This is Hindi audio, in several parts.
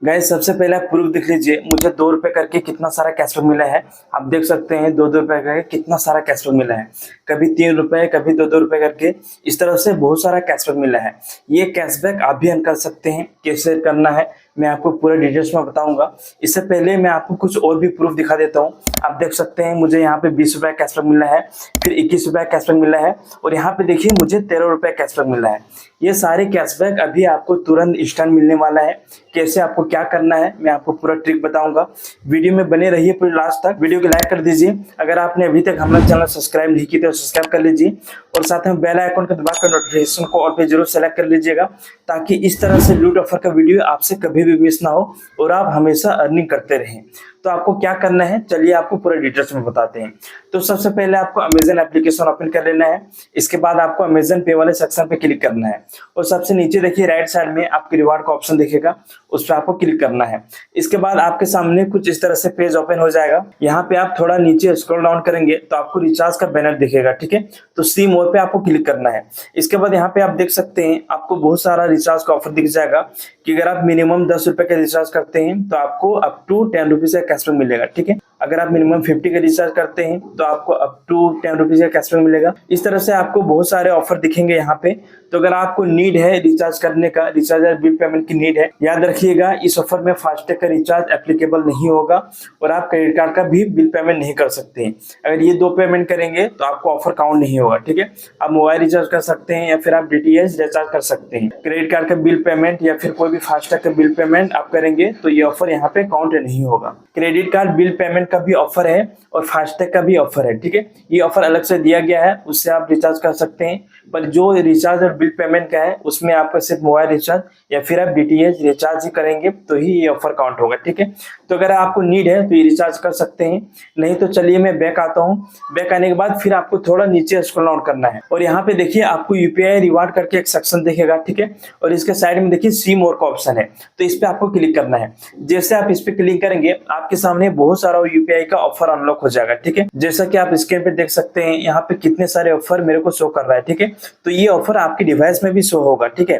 गाइस सबसे पहले आप प्रूफ देख लीजिए, मुझे 2 रुपए करके कितना सारा कैशबैक मिला है। आप देख सकते हैं 2-2 रुपए करके कितना सारा कैशबैक मिला है। कभी 3 रुपए, कभी 2-2 रुपए करके इस तरह से बहुत सारा कैशबैक मिला है। ये कैशबैक आप भी अर्न कर सकते हैं। कैसे करना है मैं आपको पूरा डिटेल्स में बताऊंगा। इससे पहले मैं आपको कुछ और भी प्रूफ दिखा देता हूँ। आप देख सकते हैं मुझे यहाँ पे 20 रुपए कैशबैक मिला है, फिर 21 रुपए कैशबैक मिला है और यहाँ पे देखिए मुझे 13 रुपए कैशबैक मिला है। ये सारे कैशबैक अभी आपको तुरंत इंस्टेंट मिलने वाला है। कैसे आपको क्या करना है मैं आपको पूरा ट्रिक बताऊंगा। वीडियो में बने रहिए पूरे लास्ट तक। वीडियो को लाइक कर दीजिए। अगर आपने अभी तक हमारा चैनल सब्सक्राइब नहीं किया तो सब्सक्राइब कर लीजिए और साथ में बेल आइकन को दबाकर नोटिफिकेशन को ऑल पे जरूर सेलेक्ट कर लीजिएगा, ताकि इस तरह से लूट ऑफर का वीडियो आपसे कभी भी मिस ना हो और आप हमेशा अर्निंग करते रहें। तो आपको क्या करना है चलिए आपको पूरे डिटेल्स में बताते हैं। तो सबसे पहले आपको अमेजन एप्लीकेशन ओपन कर लेना है। इसके बाद आपको अमेजन पे वाले सेक्शन पे क्लिक करना है और सबसे नीचे देखिए राइट साइड में आपके रिवार्ड का ऑप्शन दिखेगा, उस पर आपको क्लिक करना है। इसके बाद आपके सामने कुछ इस तरह से पेज ओपन हो जाएगा। यहाँ पे आप थोड़ा नीचे स्क्रॉल डाउन करेंगे तो आपको रिचार्ज का बैनर दिखेगा, ठीक है। तो सी मोर पे आपको क्लिक करना है। इसके बाद यहाँ पे आप देख सकते हैं आपको बहुत सारा रिचार्ज का ऑफर दिख जाएगा कि अगर आप मिनिमम 10 रुपए का रिचार्ज करते हैं तो आपको अप टू 10 रुपीज का कैशबैक मिलेगा, ठीक है। अगर आप मिनिमम 50 का रिचार्ज करते हैं तो आपको अप टू 10 रुपीज का कैशबैक मिलेगा। इस तरह से आपको बहुत सारे ऑफर दिखेंगे यहाँ पे। तो अगर आपको नीड है रिचार्ज करने का, रिचार्ज या बिल पेमेंट की नीड है, याद रखिएगा इस ऑफर में फास्टैग का रिचार्ज एप्लीकेबल नहीं होगा और आप क्रेडिट कार्ड का भी बिल पेमेंट नहीं कर सकते हैं। अगर ये 2 पेमेंट करेंगे तो आपको ऑफर काउंट नहीं होगा, ठीक है। आप मोबाइल रिचार्ज कर सकते हैं या फिर आप डीटीएच रिचार्ज कर सकते हैं। क्रेडिट कार्ड का बिल पेमेंट या फिर कोई भी फास्टैग का बिल पेमेंट आप करेंगे तो ये ऑफर यहाँ पे काउंट नहीं होगा। क्रेडिट कार्ड बिल पेमेंट का भी ऑफर है और फास्टैग का भी ऑफर है, ठीक है। ये ऑफर अलग से दिया गया है, उससे आप रिचार्ज कर सकते हैं। पर जो रिचार्ज और बिल पेमेंट का है उसमें आपका सिर्फ मोबाइल रिचार्ज या फिर आप डीटीएच रिचार्ज ही करेंगे तो ही ये ऑफर काउंट होगा, ठीक है। तो अगर आपको नीड है तो ये रिचार्ज कर सकते हैं। नहीं तो चलिए मैं बैक आता हूँ। बैक आने के बाद फिर आपको थोड़ा नीचे स्क्रॉल डाउन करना है और यहाँ पे देखिए आपको यूपीआई रिवार्ड करके एक सेक्शन दिखेगा, ठीक है। और इसके साइड में देखिए सी मोर का ऑप्शन है, तो इस पे आपको क्लिक करना है। जैसे आप इस पे क्लिक करेंगे आपके सामने बहुत सारा यूपीआई का ऑफर अनलॉक हो जाएगा, ठीक है। जैसा कि आप स्क्रीन पे देख सकते हैं यहाँ पे कितने सारे ऑफर मेरे को शो कर रहा है, ठीक है। तो ये ऑफर आपके डिवाइस में भी शो होगा, ठीक है।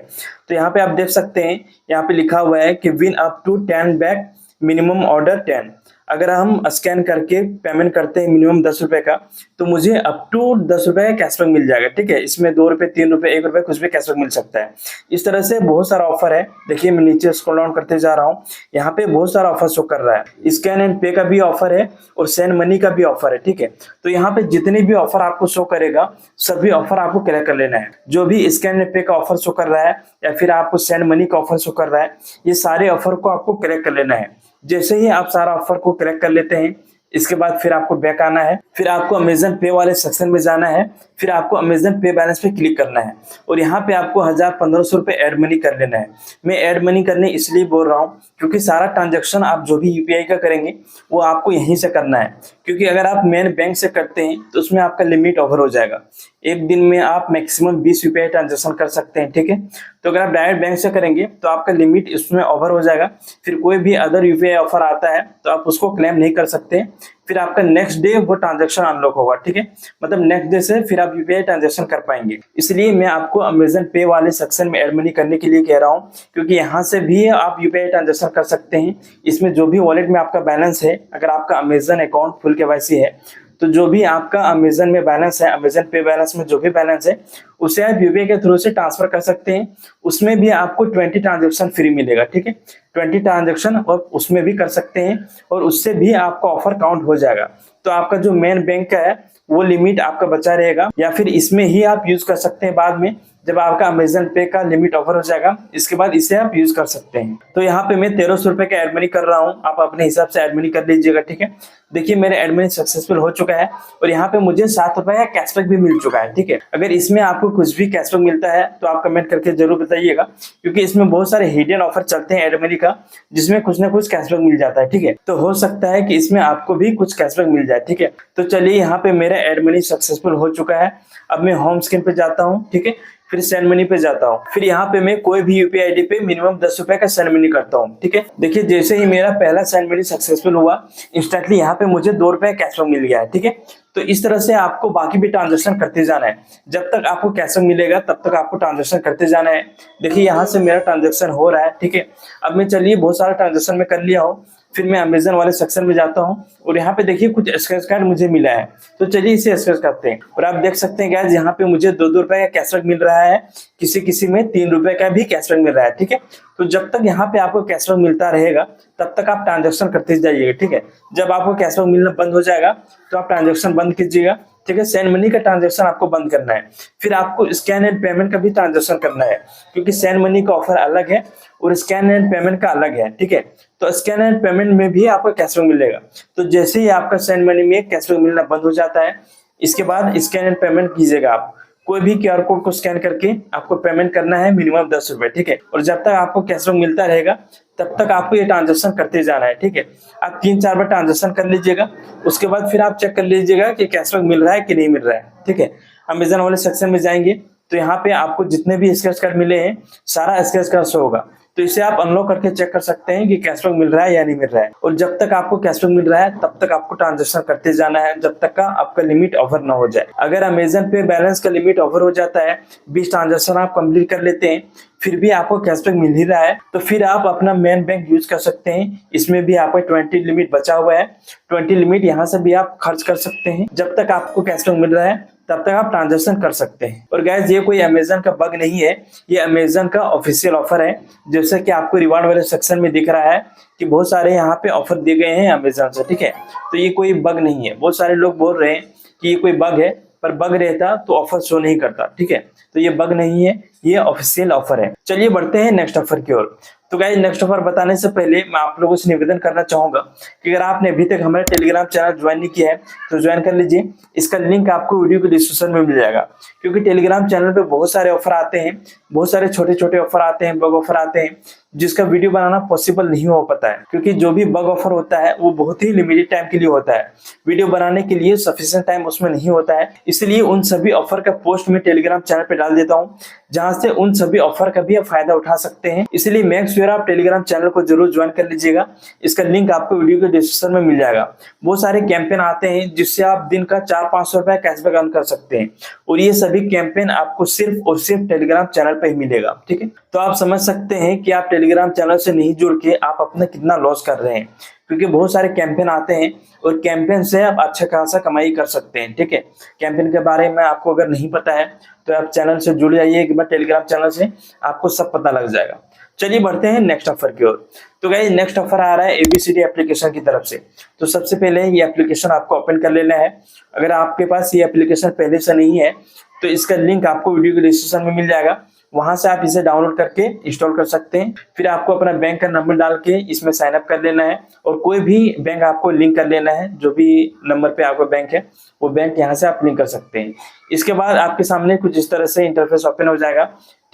तो यहाँ पे आप देख सकते हैं यहाँ पे लिखा हुआ है कि win up to 10 back minimum order 10। अगर हम स्कैन करके पेमेंट करते हैं मिनिमम 10 रुपए का तो मुझे अप टू 10 रुपए का कैशबैक मिल जाएगा, ठीक है। इसमें 2 रुपए, 3 रुपए, 1 रुपए कुछ भी कैशबैक मिल सकता है। इस तरह से बहुत सारा ऑफर है। देखिए मैं नीचे स्क्रॉल डाउन करते जा रहा हूँ, यहाँ पे बहुत सारा ऑफर शो कर रहा है। स्कैन एंड पे का भी ऑफर है और सेंड मनी का भी ऑफर है, ठीक है। तो यहाँ पे जितने भी ऑफर आपको शो करेगा सभी ऑफर आपको क्लिक कर लेना है। जो भी स्कैन एंड पे का ऑफर शो कर रहा है या फिर आपको सेंड मनी का ऑफर शो कर रहा है, ये सारे ऑफर को आपको क्लिक कर लेना है। जैसे ही आप सारा ऑफर को क्लिक कर लेते हैं इसके बाद फिर आपको बैक आना है। फिर आपको अमेजन पे वाले सेक्शन में जाना है। फिर आपको अमेजन पे बैलेंस पे क्लिक करना है और यहाँ पे आपको 1000-1500 रुपए ऐड मनी कर लेना है। मैं ऐड मनी करने इसलिए बोल रहा हूँ क्योंकि सारा ट्रांजैक्शन आप जो भी यूपीआई का करेंगे वो आपको यहीं से करना है। क्योंकि अगर आप मेन बैंक से करते हैं तो उसमें आपका लिमिट ओवर हो जाएगा। एक दिन में आप मैक्सिमम 20 यूपीआई ट्रांजेक्शन कर सकते हैं, ठीक है। तो अगर आप डायरेक्ट बैंक से करेंगे तो आपका लिमिट इसमें ओवर हो जाएगा। फिर कोई भी अदर यूपीआई ऑफर आता है तो आप उसको क्लेम नहीं कर सकते। फिर आपका नेक्स्ट डे वो ट्रांजैक्शन अनलॉक होगा, ठीक है। मतलब नेक्स्ट डे से फिर आप यूपीआई ट्रांजैक्शन कर पाएंगे। इसलिए मैं आपको अमेजन पे वाले सेक्शन में ऐड मनी करने के लिए कह रहा हूँ, क्योंकि यहाँ से भी आप यूपीआई ट्रांजैक्शन कर सकते हैं। इसमें जो भी वॉलेट में आपका बैलेंस है, अगर आपका अमेजन अकाउंट फुल केवाईसी है तो जो भी आपका अमेजन में बैलेंस है, अमेजन पे बैलेंस में जो भी बैलेंस है उसे आप यूपीआई के थ्रू से ट्रांसफर कर सकते हैं। उसमें भी आपको 20 ट्रांजैक्शन फ्री मिलेगा, ठीक है। 20 ट्रांजैक्शन और उसमें भी कर सकते हैं और उससे भी आपका ऑफर काउंट हो जाएगा। तो आपका जो मेन बैंक का है वो लिमिट आपका बचा रहेगा, या फिर इसमें ही आप यूज कर सकते हैं बाद में जब आपका अमेजन पे का लिमिट ओवर हो जाएगा। इसके बाद इसे आप यूज कर सकते हैं। तो यहाँ पे मैं 1300 रुपए का एड मनी कर रहा हूँ, आप अपने हिसाब से एड मनी कर लीजिएगा, ठीक है। देखिए मेरे एड मनी सक्सेसफुल हो चुका है और यहाँ पे मुझे 7 रुपए का कैशबैक भी मिल चुका है, ठीक है। अगर इसमें आपको कुछ भी कैशबैक मिलता है तो आप कमेंट करके जरूर बताइएगा, क्योंकि इसमें बहुत सारे हिडन ऑफर चलते हैं एड मनी का जिसमें कुछ ना कुछ कैशबैक मिल जाता है, ठीक है। तो हो सकता है कि इसमें आपको भी कुछ कैशबैक मिल जाए, ठीक है। तो चलिए यहाँ पे मेरा एड मनी सक्सेसफुल हो चुका है। अब मैं होम स्क्रीन पे जाता हूँ, ठीक है। फिर सेंड मनी पे जाता हूँ, फिर यहाँ पे मैं कोई भी यूपीआई आईडी पे मिनिमम 10 रुपए का सेंड मनी करता हूँ। ठीक है, देखिए जैसे ही मेरा पहला सेंड मनी सक्सेसफुल हुआ, इंस्टेंटली यहाँ पे मुझे 2 रुपए कैशबैक मिल गया है। ठीक है, तो इस तरह से आपको बाकी भी ट्रांजेक्शन करते जाना है। जब तक आपको कैशबैक मिलेगा तब तक आपको ट्रांजेक्शन करते जाना है। देखिए यहाँ से मेरा ट्रांजेक्शन हो रहा है। ठीक है, अब मैं चलिए बहुत सारा ट्रांजेक्शन में कर लिया हूँ। फिर मैं अमेजन वाले सेक्शन में जाता हूँ और यहाँ पे देखिए कुछ स्क्रैच कार्ड मुझे मिला है, तो चलिए इसे स्क्रैच करते हैं। और आप देख सकते हैं गाइस, यहाँ पे मुझे 2-2 रुपए का कैशबैक मिल रहा है, किसी किसी में 3 रुपए का भी कैशबैक मिल रहा है। ठीक है, तो जब तक यहाँ पे आपको कैशबैक मिलता रहेगा तब तक आप ट्रांजेक्शन करते जाइएगा। ठीक है, जब आपको कैशबैक मिलना बंद हो जाएगा तो आप ट्रांजेक्शन बंद कीजिएगा। ठीक है, सेंड मनी का ट्रांजेक्शन आपको बंद करना है। फिर आपको स्कैन एंड पेमेंट का भी ट्रांजेक्शन करना है, क्योंकि सेंड मनी का ऑफर अलग है और स्कैन एंड पेमेंट का अलग है। ठीक है, तो स्कैन एंड पेमेंट में भी आपको कैशबैक मिलेगा। तो जैसे ही आपका सेंड मनी में कैशबैक मिलना बंद हो जाता है, इसके बाद स्कैन एंड पेमेंट कीजिएगा। आप कोई भी क्यूआर कोड को स्कैन करके आपको पेमेंट करना है, मिनिमम 10 रुपए। ठीक है, और जब तक आपको कैशबैक मिलता रहेगा तब तक आपको ये ट्रांजेक्शन करते जाना है। ठीक है, आप 3-4 बार ट्रांजेक्शन कर लीजिएगा, उसके बाद फिर आप चेक कर लीजिएगा कि कैशबैक मिल रहा है कि नहीं मिल रहा है। ठीक है, अमेजन वाले सेक्शन में जाएंगे तो यहाँ पे आपको जितने भी स्क्रैच कार्ड मिले हैं सारा स्क्रैच कार्ड शो होगा, तो इसे आप अनलॉक करके चेक कर सकते हैं कि कैशबैक मिल रहा है या नहीं मिल रहा है। और जब तक आपको कैशबैक मिल रहा है तब तक आपको ट्रांजेक्शन करते जाना है, जब तक का आपका लिमिट ओवर ना हो जाए। अगर अमेजन पे बैलेंस का लिमिट ओवर हो जाता है, 20 ट्रांजेक्शन आप कंप्लीट कर लेते हैं, फिर भी आपको कैशबैक मिल ही रहा है, तो फिर आप अपना मेन बैंक यूज कर सकते हैं। इसमें भी आपका 20 लिमिट बचा हुआ है, 20 लिमिट यहाँ से भी आप खर्च कर सकते हैं। जब तक आपको कैशबैक मिल रहा है तब तक आप ट्रांजेक्शन कर सकते हैं। और गाइस, ये कोई अमेजन का बग नहीं है, ये अमेजन का ऑफिशियल ऑफर है। जैसे कि आपको रिवार्ड वाले सेक्शन में दिख रहा है कि बहुत सारे यहाँ पे ऑफर दिए गए हैं अमेजन से। ठीक है, तो ये कोई बग नहीं है। बहुत सारे लोग बोल रहे हैं कि ये कोई बग है, पर बग रहता तो ऑफर शो नहीं करता। ठीक है, तो ये बग नहीं है, ये ऑफिशियल ऑफर है। चलिए बढ़ते हैं नेक्स्ट ऑफर की ओर। तो गाइस, नेक्स्ट ऑफर बताने से पहले मैं आप लोगों से निवेदन करना चाहूंगा कि अगर आपने अभी तक हमारे टेलीग्राम चैनल ज्वाइन नहीं किया है तो ज्वाइन कर लीजिए। इसका लिंक आपको वीडियो के डिस्क्रिप्शन में मिल जाएगा, क्योंकि टेलीग्राम चैनल पे बहुत सारे ऑफर आते हैं, बहुत सारे छोटे छोटे ऑफर आते हैं, बग ऑफर आते हैं, जिसका वीडियो बनाना पॉसिबल नहीं हो पाता है, क्योंकि जो भी बग ऑफर होता है वो बहुत ही लिमिटेड टाइम के लिए होता है। वीडियो बनाने के लिए सफिशिएंट टाइम उसमें नहीं होता है, इसलिए उन सभी ऑफर का पोस्ट मैं टेलीग्राम चैनल पे डाल देता हूँ, जहां से उन सभी ऑफर का भी आप फायदा उठा सकते हैं। इसलिए मेक श्योर आप टेलीग्राम चैनल को जरूर ज्वाइन कर लीजिएगा। इसका लिंक आपको वीडियो के डिस्क्रिप्शन में मिल जाएगा। बहुत सारे कैंपेन आते हैं जिससे आप दिन का 400-500 रुपए कैशबैक अर्न कर सकते हैं, और ये सभी कैंपेन आपको सिर्फ और सिर्फ टेलीग्राम चैनल पे ही मिलेगा। ठीक है, तो आप समझ सकते हैं कि आप टेलीग्राम चैनल से नहीं जुड़ के आप अपना कितना लॉस कर रहे हैं, क्योंकि बहुत सारे कैंपेन आते हैं और कैंपेन से आप अच्छा खासा कमाई कर सकते हैं। ठीक है, कैंपेन के बारे में आपको अगर नहीं पता है तो आप चैनल से जुड़ जाइए एक बार टेलीग्राम चैनल से, आपको सब पता लग जाएगा। चलिए बढ़ते हैं नेक्स्ट ऑफर की ओर। तो गाइस, नेक्स्ट ऑफर आ रहा है ABCD एप्लीकेशन की तरफ से। तो सबसे पहले ये एप्लीकेशन आपको ओपन कर लेना है। अगर आपके पास ये एप्लीकेशन पहले से नहीं है तो इसका लिंक आपको वीडियो के डिस्क्रिप्शन में मिल जाएगा, वहां से आप इसे डाउनलोड करके इंस्टॉल कर सकते हैं। फिर आपको अपना बैंक का नंबर डाल के इसमें साइन अप कर लेना है, और कोई भी बैंक आपको लिंक कर लेना है, जो भी नंबर पे आपका बैंक है वो बैंक यहाँ से आप लिंक कर सकते हैं। इसके बाद आपके सामने कुछ इस तरह से इंटरफेस ओपन हो जाएगा।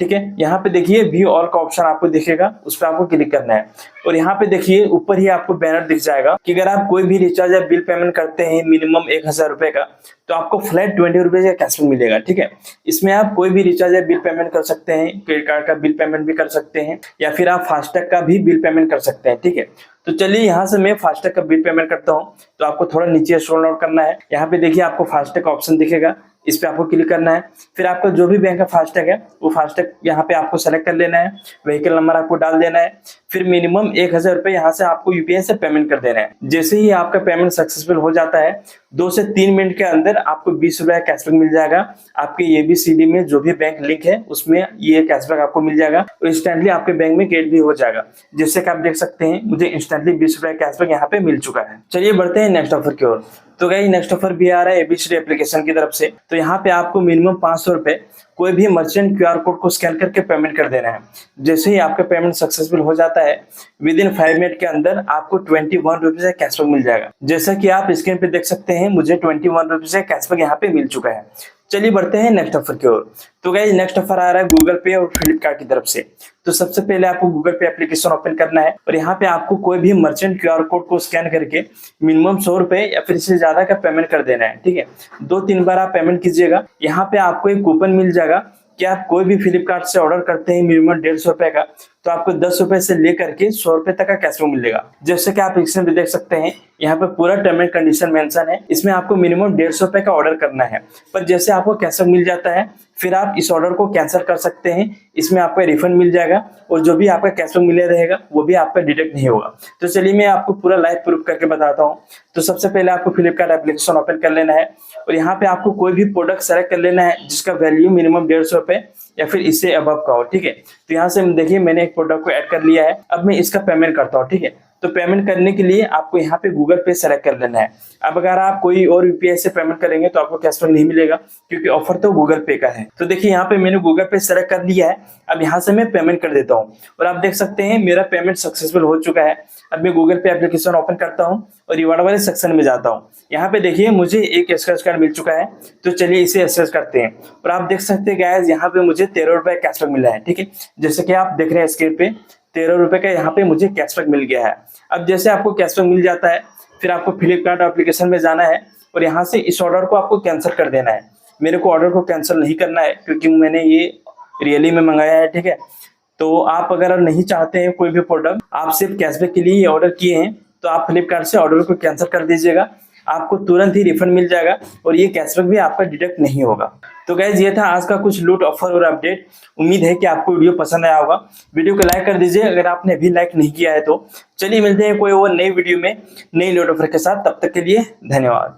ठीक है, यहाँ पे देखिए व्यू ऑल का ऑप्शन आपको दिखेगा, उस पर आपको क्लिक करना है, और यहाँ पे देखिए ऊपर ही आपको बैनर दिख जाएगा कि अगर आप कोई भी रिचार्ज या बिल पेमेंट करते हैं मिनिमम 1000 रुपए का, तो आपको फ्लैट 20 रुपए का कैशबैक मिलेगा। ठीक है, इसमें आप कोई भी रिचार्ज या बिल पेमेंट कर सकते हैं, क्रेडिट कार्ड का बिल पेमेंट भी कर सकते हैं, या फिर आप फास्टैग का भी बिल पेमेंट कर सकते हैं। ठीक है, तो चलिए यहाँ से मैं फास्टैग का बिल पेमेंट करता हूँ। तो आपको थोड़ा नीचे स्क्रॉल डाउन करना है, यहाँ पे देखिए आपको फास्टैग का ऑप्शन दिखेगा, इस पे आपको क्लिक करना है। फिर आपका जो भी बैंक का फास्टैग है वो फास्टैग यहाँ पे आपको सेलेक्ट कर लेना है, व्हीकल नंबर आपको डाल देना है, फिर मिनिमम 1000 रुपए यहाँ से आपको यूपीआई से पेमेंट कर देना है। जैसे ही आपका पेमेंट सक्सेसफुल हो जाता है 2 से 3 मिनट के अंदर आपको 20 रुपए कैशबैक मिल जाएगा। आपके ABCD में जो भी बैंक लिंक है उसमें ये कैशबैक आपको मिल जाएगा, और इंस्टेंटली आपके बैंक में क्रेडिट भी हो जाएगा। जैसे कि आप देख सकते हैं मुझे इंस्टेंटली 20 रुपए कैशबैक यहाँ पे मिल चुका है। चलिए बढ़ते हैं नेक्स्ट ऑफर की ओर। तो गाइस, नेक्स्ट ऑफर भी आ रहा है ABCD एप्लीकेशन की तरफ से। तो यहाँ पे आपको मिनिमम 500 रुपए कोई भी मर्चेंट क्यूआर कोड को स्कैन करके पेमेंट कर देना है। जैसे ही आपका पेमेंट सक्सेसफुल हो जाता है विद इन 5 मिनट के अंदर आपको 21 रुपीज का कैशबैक मिल जाएगा। जैसा कि आप स्क्रीन पे देख सकते हैं मुझे 21 रुपीज का कैशबैक यहाँ पे मिल चुका है। चलिए बढ़ते हैं नेक्स्ट ऑफर की ओर। तो गाइस, नेक्स्ट ऑफर आ रहा है गूगल पे और फ्लिपकार्ट की तरफ से। तो सबसे पहले आपको गूगल पे एप्लीकेशन ओपन करना है, और यहाँ पे आपको कोई भी मर्चेंट क्यूआर कोड को स्कैन करके मिनिमम 100 रुपए या फिर इससे ज्यादा का पेमेंट कर देना है। ठीक है, 2-3 बार आप पेमेंट कीजिएगा। यहाँ पे आपको एक कूपन मिल जाएगा, कि आप कोई भी फ्लिपकार्ट से ऑर्डर करते हैं मिनिमम 150 रुपए का, तो आपको 10 रुपए से लेकर के 100 रुपए तक का कैशबैक मिलेगा। जैसे कि आप इसमें भी देख सकते हैं, यहाँ पे पूरा टर्म एंड कंडीशन मेंशन है। इसमें आपको मिनिमम 150 रुपए का ऑर्डर करना है, पर जैसे आपको कैशबैक मिल जाता है फिर आप इस ऑर्डर को कैंसिल कर सकते हैं। इसमें आपका रिफंड मिल जाएगा और जो भी आपका कैशबैक मिला रहेगा वो भी आपका डिडक्ट नहीं होगा। तो चलिए मैं आपको पूरा लाइव प्रूफ करके बताता हूँ। तो सबसे पहले आपको फ्लिपकार्ट एप्लीकेशन ओपन कर लेना है और यहाँ पे आपको कोई भी प्रोडक्ट सेलेक्ट कर लेना है जिसका वैल्यू मिनिमम 150 रुपए या फिर इससे अबव का हो, ठीक है। तो यहाँ से देखिए मैंने एक प्रोडक्ट को ऐड कर लिया है। अब मैं इसका पेमेंट करता हूँ, ठीक है। तो पेमेंट करने के लिए आपको यहाँ पे गूगल पे सेलेक्ट कर लेना है। अब अगर आप कोई और यूपीआई से पेमेंट करेंगे तो आपको कैशबैक नहीं मिलेगा, क्योंकि ऑफर तो गूगल पे का है। तो देखिए यहाँ पे मैंने गूगल पे सेलेक्ट कर लिया है। अब यहाँ से मैं पेमेंट कर देता हूँ और आप देख सकते हैं मेरा पेमेंट सक्सेसफुल हो चुका है। अब मैं गूगल पे एप्लीकेशन ओपन करता हूँ और रिवार्ड वाले सेक्शन में जाता हूँ। यहाँ पे देखिए मुझे एक स्क्रैच कार्ड मिल चुका है, तो चलिए इसे स्क्रैच करते हैं। और आप देख सकते हैं गाइस यहाँ पे मुझे 13 रुपए कैशबैक मिला है, ठीक है। जैसे कि आप देख रहे हैं स्क्रीन पे 13 रुपए का यहाँ पे मुझे कैशबैक मिल गया है। अब जैसे आपको कैशबैक मिल जाता है फिर आपको फ्लिपकार्ट एप्लीकेशन में जाना है और यहाँ से इस ऑर्डर को आपको कैंसिल कर देना है। मेरे को ऑर्डर को कैंसिल नहीं करना है क्योंकि मैंने ये रियली में मंगाया है, ठीक है। तो आप अगर नहीं चाहते हैं कोई भी प्रोडक्ट, आप सिर्फ कैशबैक के लिए ही ऑर्डर किए हैं, तो आप फ्लिपकार्ट से ऑर्डर को कैंसिल कर दीजिएगा। आपको तुरंत ही रिफंड मिल जाएगा और ये कैशबैक भी आपका डिडक्ट नहीं होगा। तो गाइज ये था आज का कुछ लूट ऑफर और अपडेट। उम्मीद है कि आपको वीडियो पसंद आया होगा। वीडियो को लाइक कर दीजिए अगर आपने अभी लाइक नहीं किया है तो। चलिए मिलते हैं कोई और नई वीडियो में नई लूट ऑफर के साथ, तब तक के लिए धन्यवाद।